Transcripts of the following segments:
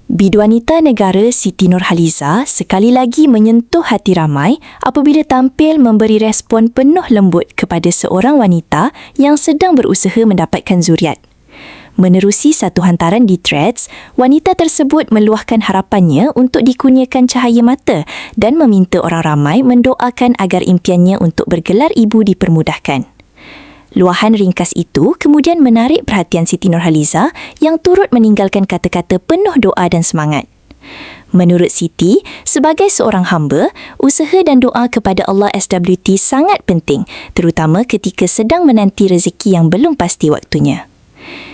Biduanita negara Siti Nurhaliza sekali lagi menyentuh hati ramai apabila tampil memberi respon penuh lembut kepada seorang wanita yang sedang berusaha mendapatkan zuriat. Menerusi satu hantaran di Threads, wanita tersebut meluahkan harapannya untuk dikurniakan cahaya mata dan meminta orang ramai mendoakan agar impiannya untuk bergelar ibu dipermudahkan. Luahan ringkas itu kemudian menarik perhatian Siti Nurhaliza yang turut meninggalkan kata-kata penuh doa dan semangat. Menurut Siti, sebagai seorang hamba, usaha dan doa kepada Allah SWT sangat penting, terutama ketika sedang menanti rezeki yang belum pasti waktunya.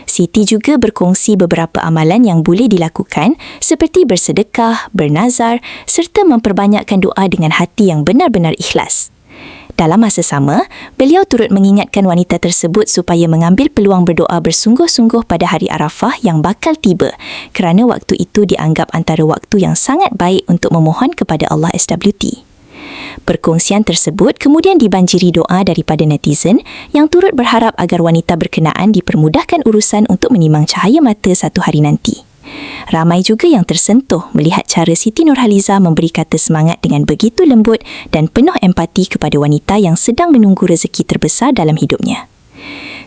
Siti juga berkongsi beberapa amalan yang boleh dilakukan seperti bersedekah, bernazar serta memperbanyakkan doa dengan hati yang benar-benar ikhlas. Dalam masa sama, beliau turut mengingatkan wanita tersebut supaya mengambil peluang berdoa bersungguh-sungguh pada hari Arafah yang bakal tiba kerana waktu itu dianggap antara waktu yang sangat baik untuk memohon kepada Allah SWT. Perkongsian tersebut kemudian dibanjiri doa daripada netizen yang turut berharap agar wanita berkenaan dipermudahkan urusan untuk menimang cahaya mata satu hari nanti. Ramai juga yang tersentuh melihat cara Siti Nurhaliza memberi kata semangat dengan begitu lembut dan penuh empati kepada wanita yang sedang menunggu rezeki terbesar dalam hidupnya.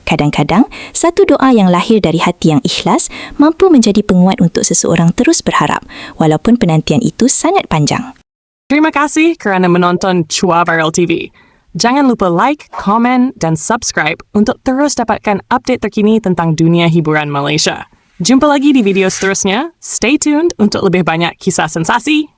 Kadang-kadang, satu doa yang lahir dari hati yang ikhlas mampu menjadi penguat untuk seseorang terus berharap, walaupun penantian itu sangat panjang. Terima kasih kerana menonton Chua Viral TV. Jangan lupa like, komen dan subscribe untuk terus dapatkan update terkini tentang dunia hiburan Malaysia. Jumpa lagi di video seterusnya. Stay tuned untuk lebih banyak kisah sensasi.